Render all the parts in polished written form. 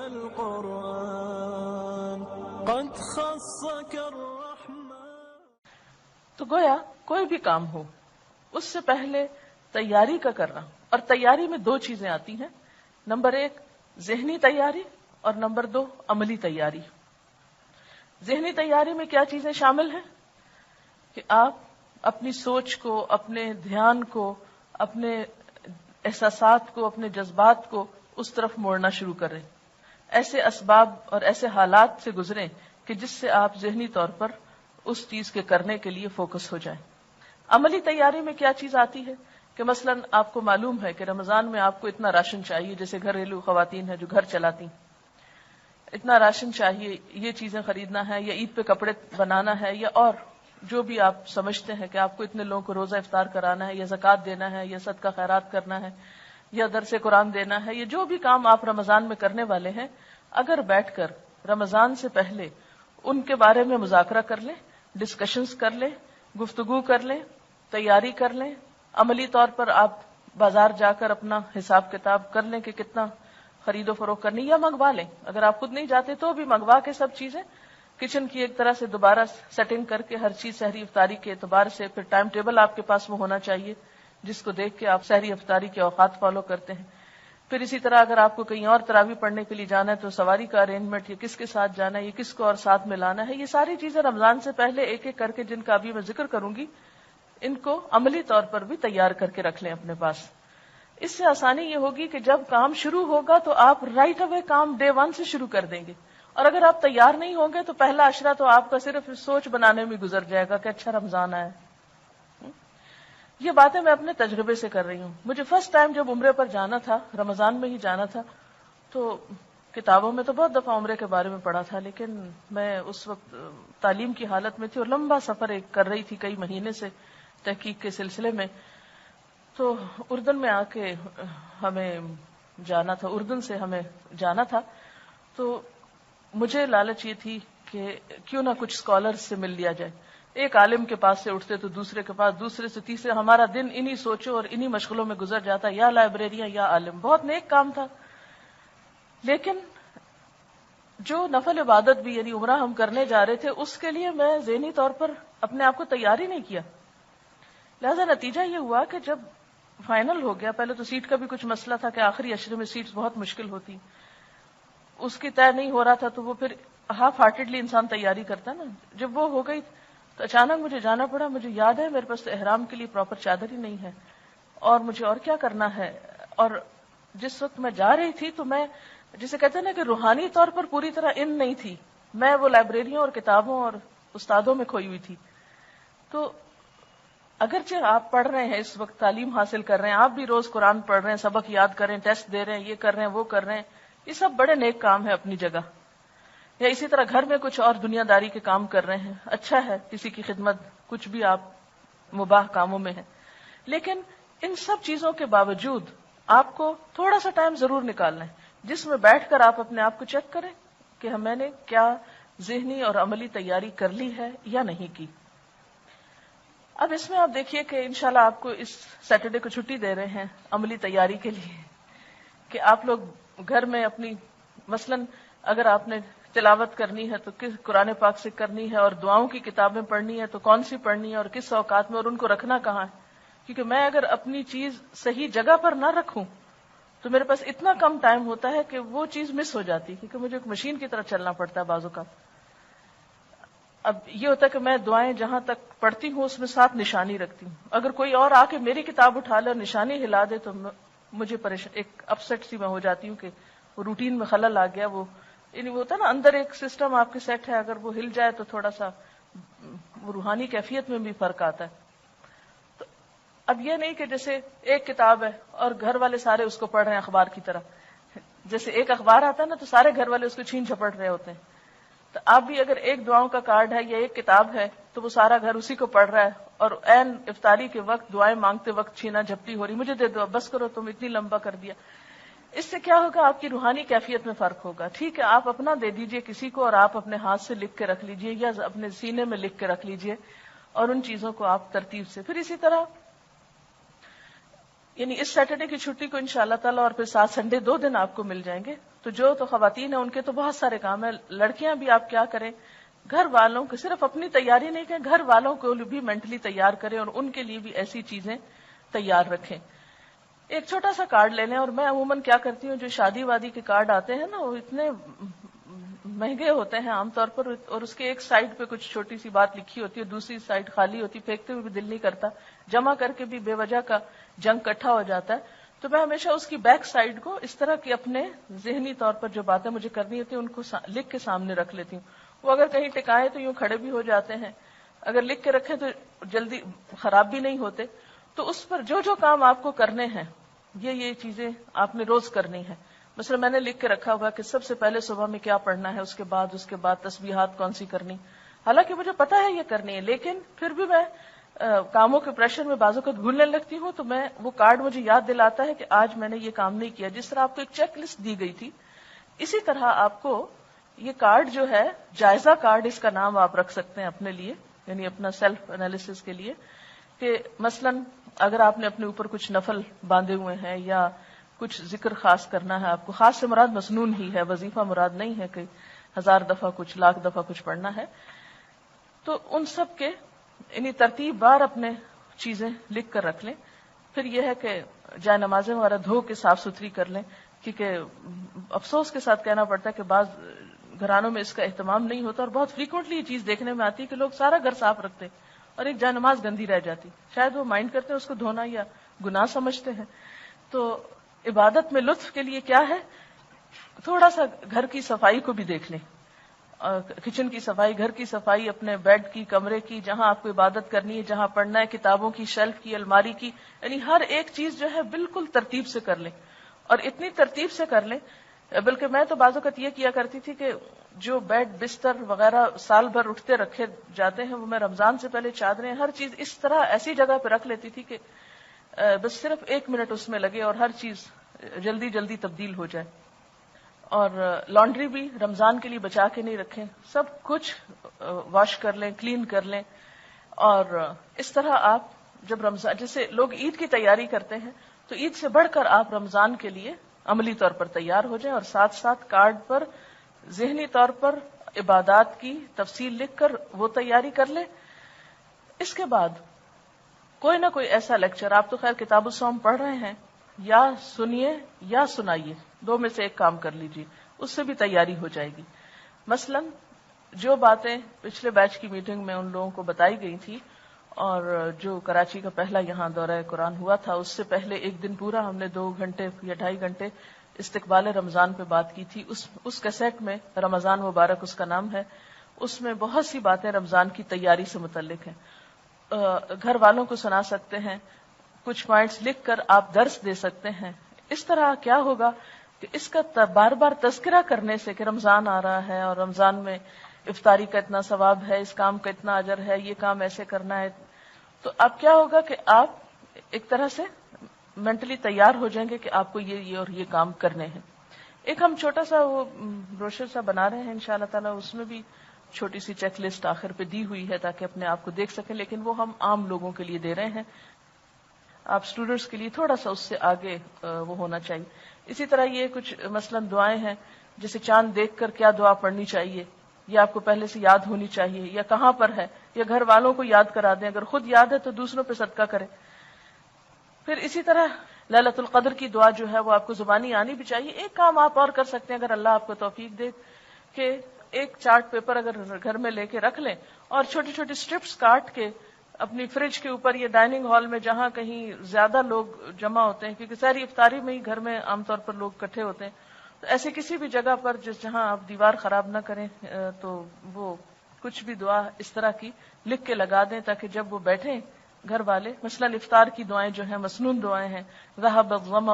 القرآن قد خصك الرحمن. تو گویا کوئی بھی کام ہو اس سے پہلے تیاری کا کرنا، اور تیاری میں دو چیزیں آتی ہیں، نمبر 1 ذہنی تیاری اور نمبر 2 عملی تیاری. ذہنی تیاری میں کیا چیزیں شامل ہیں کہ آپ اپنی سوچ کو، اپنے دھیان کو، اپنے احساسات کو، اپنے جذبات کو اس طرف موڑنا شروع کریں، ایسے اسباب اور ایسے حالات سے گزریں کہ جس سے آپ ذہنی طور پر اس چیز کے کرنے کے لیے فوکس ہو جائیں. عملی تیاری میں کیا چیز آتی ہے کہ مثلا آپ کو معلوم ہے کہ رمضان میں آپ کو اتنا راشن چاہیے، جیسے گھریلو خواتین ہیں جو گھر چلاتی، اتنا راشن چاہیے، یہ چیزیں خریدنا ہے، یا عید پہ کپڑے بنانا ہے، یا اور جو بھی آپ سمجھتے ہیں کہ آپ کو اتنے لوگوں کو روزہ افطار کرانا ہے، یا زکوٰۃ دینا ہے، یا صدقہ خیرات کرنا ہے، یا درس قرآن دینا ہے، یہ جو بھی کام آپ رمضان میں کرنے والے ہیں، اگر بیٹھ کر رمضان سے پہلے ان کے بارے میں مذاکرہ کر لیں، ڈسکشنز کر لیں، گفتگو کر لیں، تیاری کر لیں، عملی طور پر آپ بازار جا کر اپنا حساب کتاب کر لیں کہ کتنا خرید و فروخت کرنی، یا منگوا لیں، اگر آپ خود نہیں جاتے تو بھی منگوا کے سب چیزیں کچن کی ایک طرح سے دوبارہ سیٹنگ کر کے ہر چیز سحری افطاری کے اعتبار سے، پھر ٹائم ٹیبل آپ کے پاس وہ ہونا چاہیے جس کو دیکھ کے آپ سحری افطاری کے اوقات فالو کرتے ہیں. پھر اسی طرح اگر آپ کو کہیں اور تراویح پڑھنے کے لیے جانا ہے تو سواری کا ارینجمنٹ، یہ کس کے ساتھ جانا ہے، یہ کس کو اور ساتھ میں لانا ہے، یہ ساری چیزیں رمضان سے پہلے ایک ایک کر کے جن کا ابھی میں ذکر کروں گی، ان کو عملی طور پر بھی تیار کر کے رکھ لیں اپنے پاس. اس سے آسانی یہ ہوگی کہ جب کام شروع ہوگا تو آپ رائٹ اوے کام ڈے 1 سے شروع کر دیں گے، اور اگر آپ تیار نہیں ہوں گے تو پہلا عشرہ تو آپ کا صرف سوچ بنانے میں گزر جائے گا کہ اچھا رمضان آیا. یہ باتیں میں اپنے تجربے سے کر رہی ہوں. مجھے فرسٹ ٹائم جب عمرے پر جانا تھا، رمضان میں ہی جانا تھا، تو کتابوں میں تو بہت دفعہ عمرے کے بارے میں پڑھا تھا، لیکن میں اس وقت تعلیم کی حالت میں تھی اور لمبا سفر ایک کر رہی تھی کئی مہینے سے تحقیق کے سلسلے میں. تو اردن میں آ کے ہمیں جانا تھا، اردن سے ہمیں جانا تھا، تو مجھے لالچ یہ تھی کہ کیوں نہ کچھ اسکالر سے مل لیا جائے. ایک عالم کے پاس سے اٹھتے تو دوسرے کے پاس، دوسرے سے تیسرے، ہمارا دن انہی سوچوں اور انہی مشغلوں میں گزر جاتا، یا لائبریریاں یا عالم. بہت نیک کام تھا، لیکن جو نفل عبادت بھی یعنی عمرہ ہم کرنے جا رہے تھے اس کے لیے میں ذہنی طور پر اپنے آپ کو تیار ہی نہیں کیا. لہذا نتیجہ یہ ہوا کہ جب فائنل ہو گیا، پہلے تو سیٹ کا بھی کچھ مسئلہ تھا کہ آخری عشرے میں سیٹس بہت مشکل ہوتی، اس کی طے نہیں ہو رہا تھا، تو وہ پھر ہاف ہارٹیڈلی انسان تیاری کرتا ہے نا. جب وہ ہو گئی تو اچانک مجھے جانا پڑا. مجھے یاد ہے میرے پاس احرام کے لیے پراپر چادر ہی نہیں ہے، اور مجھے اور کیا کرنا ہے. اور جس وقت میں جا رہی تھی تو میں جسے کہتے ہیں نا کہ روحانی طور پر پوری طرح ان نہیں تھی، میں وہ لائبریریوں اور کتابوں اور استادوں میں کھوئی ہوئی تھی. تو اگرچہ آپ پڑھ رہے ہیں، اس وقت تعلیم حاصل کر رہے ہیں، آپ بھی روز قرآن پڑھ رہے ہیں، سبق یاد کر رہے ہیں، ٹیسٹ دے رہے ہیں، یہ کر رہے ہیں، وہ کر رہے ہیں، یہ سب بڑے نیک کام ہے اپنی جگہ. یا اسی طرح گھر میں کچھ اور دنیا داری کے کام کر رہے ہیں، اچھا ہے، کسی کی خدمت، کچھ بھی آپ مباح کاموں میں ہیں. لیکن ان سب چیزوں کے باوجود آپ کو تھوڑا سا ٹائم ضرور نکالنا ہے جس میں بیٹھ کر آپ اپنے آپ کو چیک کریں کہ میں نے کیا ذہنی اور عملی تیاری کر لی ہے یا نہیں کی. اب اس میں آپ دیکھیے کہ انشاءاللہ آپ کو اس سیٹرڈے کو چھٹی دے رہے ہیں عملی تیاری کے لیے، کہ آپ لوگ گھر میں اپنی مثلاً اگر آپ نے تلاوت کرنی ہے تو کس قرآن پاک سے کرنی ہے، اور دعاؤں کی کتابیں پڑھنی ہے تو کون سی پڑھنی ہے اور کس اوقات میں، اور ان کو رکھنا کہاں ہے. کیونکہ میں اگر اپنی چیز صحیح جگہ پر نہ رکھوں تو میرے پاس اتنا کم ٹائم ہوتا ہے کہ وہ چیز مس ہو جاتی، کیونکہ مجھے ایک مشین کی طرح چلنا پڑتا ہے بعض اوقات. اب یہ ہوتا ہے کہ میں دعائیں جہاں تک پڑھتی ہوں اس میں ساتھ نشانی رکھتی ہوں. اگر کوئی اور آ کے میری کتاب اٹھا لے اور نشانی ہلا دے تو مجھے ایک اپسیٹ سی میں ہو جاتی ہوں کہ وہ روٹین میں خلل آ گیا. وہ یعنی وہ ہوتا ہے نا اندر ایک سسٹم آپ کے سیٹ ہے، اگر وہ ہل جائے تو تھوڑا سا وہ روحانی کیفیت میں بھی فرق آتا ہے. تو اب یہ نہیں کہ جیسے ایک کتاب ہے اور گھر والے سارے اس کو پڑھ رہے ہیں اخبار کی طرح، جیسے ایک اخبار آتا ہے نا تو سارے گھر والے اس کو چھین جھپٹ رہے ہوتے ہیں. تو آپ بھی اگر ایک دعاؤں کا کارڈ ہے یا ایک کتاب ہے تو وہ سارا گھر اسی کو پڑھ رہا ہے، اور عین افطاری کے وقت دعائیں مانگتے وقت چھینا جھپٹی ہو رہی، مجھے دے دو، بس کرو، تم اتنی لمبا کر دیا. اس سے کیا ہوگا؟ آپ کی روحانی کیفیت میں فرق ہوگا. ٹھیک ہے آپ اپنا دے دیجئے کسی کو اور آپ اپنے ہاتھ سے لکھ کے رکھ لیجئے یا اپنے سینے میں لکھ کے رکھ لیجئے، اور ان چیزوں کو آپ ترتیب سے پھر اسی طرح یعنی اس سیٹرڈے کی چھٹی کو انشاءاللہ تعالی اور پھر 7 سنڈے 2 دن آپ کو مل جائیں گے. تو جو تو خواتین ہیں ان کے تو بہت سارے کام ہیں. لڑکیاں بھی آپ کیا کریں, گھر والوں کو صرف اپنی تیاری نہیں کریں, گھر والوں کو بھی مینٹلی تیار کریں اور ان کے لیے بھی ایسی چیزیں تیار رکھیں. ایک چھوٹا سا کارڈ لے لیں, اور میں عموماً کیا کرتی ہوں, جو شادی وادی کے کارڈ آتے ہیں نا وہ اتنے مہنگے ہوتے ہیں عام طور پر, اور اس کے ایک سائڈ پہ کچھ چھوٹی سی بات لکھی ہوتی ہے, دوسری سائڈ خالی ہوتی, پھینکتے ہوئے بھی دل نہیں کرتا, جمع کر کے بھی بے وجہ کا جنگ اکٹھا ہو جاتا ہے. تو میں ہمیشہ اس کی بیک سائڈ کو اس طرح کی اپنے ذہنی طور پر جو باتیں مجھے کرنی ہوتی ہیں ان کو لکھ کے سامنے رکھ لیتی ہوں. وہ اگر کہیں ٹکائے تو یوں کھڑے بھی ہو جاتے ہیں, اگر لکھ کے رکھیں تو جلدی خراب بھی نہیں ہوتے. تو اس پر جو جو کام آپ کو کرنے ہیں یہ چیزیں آپ نے روز کرنی ہے. مثلا میں نے لکھ کے رکھا ہوا کہ سب سے پہلے صبح میں کیا پڑھنا ہے, اس کے بعد تسبیحات کون سی کرنی. حالانکہ مجھے پتا ہے یہ کرنی ہے, لیکن پھر بھی میں کاموں کے پریشر میں بعض اوقات بھولنے لگتی ہوں. تو میں وہ کارڈ مجھے یاد دلاتا ہے کہ آج میں نے یہ کام نہیں کیا. جس طرح آپ کو ایک چیک لسٹ دی گئی تھی, اسی طرح آپ کو یہ کارڈ جو ہے جائزہ کارڈ, اس کا نام آپ رکھ سکتے ہیں اپنے لیے, یعنی اپنا سیلف انالیسس کے لیے, کہ مثلا اگر آپ نے اپنے اوپر کچھ نفل باندھے ہوئے ہیں یا کچھ ذکر خاص کرنا ہے آپ کو, خاص سے مراد مسنون ہی ہے, وظیفہ مراد نہیں ہے کہ 1000 دفعہ کچھ, 1,00,000 دفعہ کچھ پڑھنا ہے, تو ان سب کے یعنی ترتیب بار اپنے چیزیں لکھ کر رکھ لیں. پھر یہ ہے کہ جائے نمازیں وغیرہ دھو کے صاف ستھری کر لیں, کیونکہ افسوس کے ساتھ کہنا پڑتا ہے کہ بعض گھرانوں میں اس کا اہتمام نہیں ہوتا, اور بہت فریکوینٹلی یہ چیز دیکھنے میں آتی ہے کہ لوگ سارا گھر صاف رکھتے اور ایک جائے نماز گندی رہ جاتی. شاید وہ مائنڈ کرتے ہیں اس کو دھونا یا گناہ سمجھتے ہیں. تو عبادت میں لطف کے لیے کیا ہے, تھوڑا سا گھر کی صفائی کو بھی دیکھ لیں, کچن کی صفائی, گھر کی صفائی, اپنے بیڈ کی, کمرے کی, جہاں آپ کو عبادت کرنی ہے, جہاں پڑھنا ہے, کتابوں کی شیلف کی, الماری کی, یعنی ہر ایک چیز جو ہے بالکل ترتیب سے کر لیں. اور اتنی ترتیب سے کر لیں, بلکہ میں تو بعض اوقات یہ کیا کرتی تھی کہ جو بیڈ بستر وغیرہ سال بھر اٹھتے رکھے جاتے ہیں, وہ میں رمضان سے پہلے چادریں, ہر چیز اس طرح ایسی جگہ پہ رکھ لیتی تھی کہ بس صرف 1 منٹ اس میں لگے اور ہر چیز جلدی جلدی تبدیل ہو جائے. اور لانڈری بھی رمضان کے لیے بچا کے نہیں رکھیں, سب کچھ واش کر لیں, کلین کر لیں. اور اس طرح آپ جب رمضان, جیسے لوگ عید کی تیاری کرتے ہیں, تو عید سے بڑھ کر آپ رمضان کے لیے عملی طور پر تیار ہو جائیں, اور ساتھ ساتھ کارڈ پر ذہنی طور پر عبادات کی تفصیل لکھ کر وہ تیاری کر لیں. اس کے بعد کوئی نہ کوئی ایسا لیکچر, آپ تو خیر کتاب الصوم پڑھ رہے ہیں, یا سنیے یا سنائیے, 2 میں سے ایک کام کر لیجیے, اس سے بھی تیاری ہو جائے گی. مثلا جو باتیں پچھلے بیچ کی میٹنگ میں ان لوگوں کو بتائی گئی تھی, اور جو کراچی کا پہلا یہاں دورہ قرآن ہوا تھا, اس سے پہلے ایک دن پورا ہم نے 2 گھنٹے یا 2.5 گھنٹے استقبال رمضان پہ بات کی تھی. اس کیسٹ میں, رمضان مبارک اس کا نام ہے, اس میں بہت سی باتیں رمضان کی تیاری سے متعلق ہیں. گھر والوں کو سنا سکتے ہیں, کچھ پوائنٹس لکھ کر آپ درس دے سکتے ہیں. اس طرح کیا ہوگا کہ اس کا بار بار تذکرہ کرنے سے کہ رمضان آ رہا ہے اور رمضان میں افطاری کا اتنا ثواب ہے, اس کام کا اتنا اجر ہے, یہ کام ایسے کرنا ہے, تو اب کیا ہوگا کہ آپ ایک طرح سے مینٹلی تیار ہو جائیں گے کہ آپ کو یہ اور یہ کام کرنے ہیں. ایک ہم چھوٹا سا وہ بروشر سا بنا رہے ہیں انشاءاللہ تعالی, اس میں بھی چھوٹی سی چیک لسٹ آخر پہ دی ہوئی ہے تاکہ اپنے آپ کو دیکھ سکیں, لیکن وہ ہم عام لوگوں کے لیے دے رہے ہیں. آپ اسٹوڈنٹس کے لیے تھوڑا سا اس سے آگے وہ ہونا چاہیے. اسی طرح یہ کچھ مثلا دعائیں ہیں, جیسے چاند دیکھ کر کیا دعا پڑھنی چاہیے, یہ آپ کو پہلے سے یاد ہونی چاہیے, یا کہاں پر ہے, یا گھر والوں کو یاد کرا دیں, اگر خود یاد ہے تو دوسروں پہ صدقہ کریں. پھر اسی طرح لیلۃ القدر کی دعا جو ہے وہ آپ کو زبانی آنی بھی چاہیے. ایک کام آپ اور کر سکتے ہیں اگر اللہ آپ کو توفیق دے, کہ ایک چارٹ پیپر اگر گھر میں لے کے رکھ لیں, اور چھوٹی چھوٹی اسٹرپس کاٹ کے اپنی فریج کے اوپر یا ڈائننگ ہال میں جہاں کہیں زیادہ لوگ جمع ہوتے ہیں, کیونکہ ساری افطاری میں ہی گھر میں عام طور پر لوگ اکٹھے ہوتے ہیں, تو ایسے کسی بھی جگہ پر جہاں آپ دیوار خراب نہ کریں, تو وہ کچھ بھی دعا اس طرح کی لکھ کے لگا دیں, تاکہ جب وہ بیٹھیں گھر والے, مثلا افطار کی دعائیں جو ہیں مسنون دعائیں ہیں, ذهب الظمأ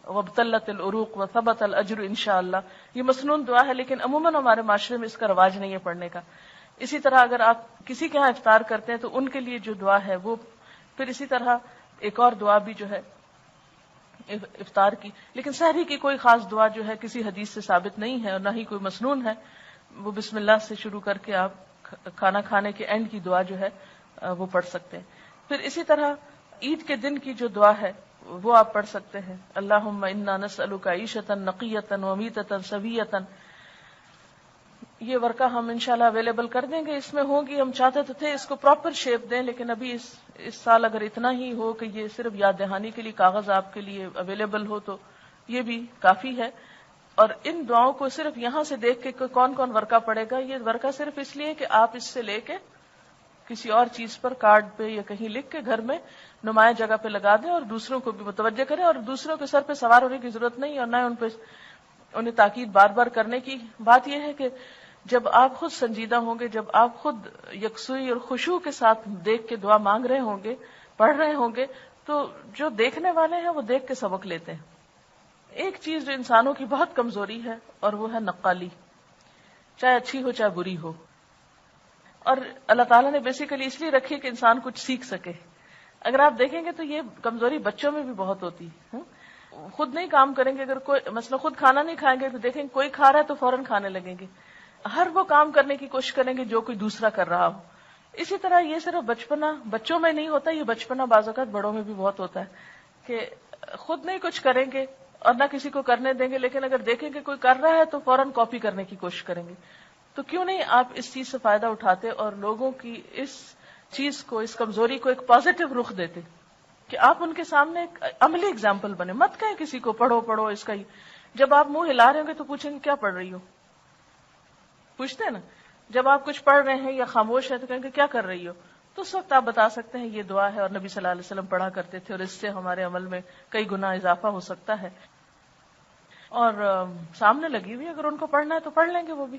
وابتلت العروق وثبت الاجر انشاءاللہ, یہ مسنون دعا ہے, لیکن عموماً ہمارے معاشرے میں اس کا رواج نہیں ہے پڑھنے کا. اسی طرح اگر آپ کسی کے ہاں افطار کرتے ہیں تو ان کے لیے جو دعا ہے وہ, پھر اسی طرح ایک اور دعا بھی جو ہے افطار کی, لیکن سحری کی کوئی خاص دعا جو ہے کسی حدیث سے ثابت نہیں ہے اور نہ ہی کوئی مسنون ہے, وہ بسم اللہ سے شروع کر کے آپ کھانا کھانے کے اینڈ کی دعا جو ہے وہ پڑھ سکتے ہیں. پھر اسی طرح عید کے دن کی جو دعا ہے وہ آپ پڑھ سکتے ہیں. اللہم انا نسألک عیشۃ نقیۃ ومیتۃ سویۃ. یہ ورقہ ہم انشاءاللہ اویلیبل کر دیں گے. اس میں ہوگی، ہم چاہتے تو تھے اس کو پراپر شیپ دیں، لیکن ابھی اس سال اگر اتنا ہی ہو کہ یہ صرف یاد دہانی کے لیے کاغذ آپ کے لیے اویلیبل ہو تو یہ بھی کافی ہے. اور ان دعاؤں کو صرف یہاں سے دیکھ کے کون کون ورقہ پڑے گا، یہ ورقہ صرف اس لیے کہ آپ اس سے لے کے کسی اور چیز پر، کارڈ پہ یا کہیں لکھ کے گھر میں نمایاں جگہ پہ لگا دیں اور دوسروں کو بھی متوجہ کریں. اور دوسروں کے سر پہ سوار ہونے کی ضرورت نہیں، اور نہ انہیں تاکید بار بار کرنے کی. بات یہ ہے کہ جب آپ خود سنجیدہ ہوں گے، جب آپ خود یکسوئی اور خشوع کے ساتھ دیکھ کے دعا مانگ رہے ہوں گے، پڑھ رہے ہوں گے، تو جو دیکھنے والے ہیں وہ دیکھ کے سبق لیتے ہیں. ایک چیز جو انسانوں کی بہت کمزوری ہے اور وہ ہے نقالی، چاہے اچھی ہو چاہے بری ہو. اور اللہ تعالیٰ نے بیسیکلی اس لیے رکھی کہ انسان کچھ سیکھ سکے. اگر آپ دیکھیں گے تو یہ کمزوری بچوں میں بھی بہت ہوتی ہے. خود نہیں کام کریں گے، اگر کوئی مثلا خود کھانا نہیں کھائیں گے تو دیکھیں گے کوئی کھا رہا ہے تو فوراً کھانے لگیں گے. ہر وہ کام کرنے کی کوشش کریں گے جو کوئی دوسرا کر رہا ہو. اسی طرح یہ صرف بچپنا بچوں میں نہیں ہوتا، یہ بچپنا بعض اوقات بڑوں میں بھی بہت ہوتا ہے کہ خود نہیں کچھ کریں گے اور نہ کسی کو کرنے دیں گے، لیکن اگر دیکھیں کہ کوئی کر رہا ہے تو فوراً کاپی کرنے کی کوشش کریں گے. تو کیوں نہیں آپ اس چیز سے فائدہ اٹھاتے اور لوگوں کی اس چیز کو، اس کمزوری کو ایک پازیٹو رخ دیتے کہ آپ ان کے سامنے ایک عملی اگزامپل بنے. مت کہیں کسی کو پڑھو پڑھو اس کا ہی. جب آپ منہ ہلا رہے ہوں گے تو پوچھیں گے کیا پڑھ رہی ہو، پوچھتے ہیں نا. جب آپ کچھ پڑھ رہے ہیں یا خاموش ہیں تو کہیں گے کیا کر رہی ہو، تو اس وقت آپ بتا سکتے ہیں یہ دعا ہے اور نبی صلی اللہ علیہ وسلم پڑھا کرتے تھے اور اس سے ہمارے عمل میں کئی گنا اضافہ ہو سکتا ہے. اور سامنے لگی ہوئی اگر ان کو پڑھنا ہے تو پڑھ لیں گے وہ بھی.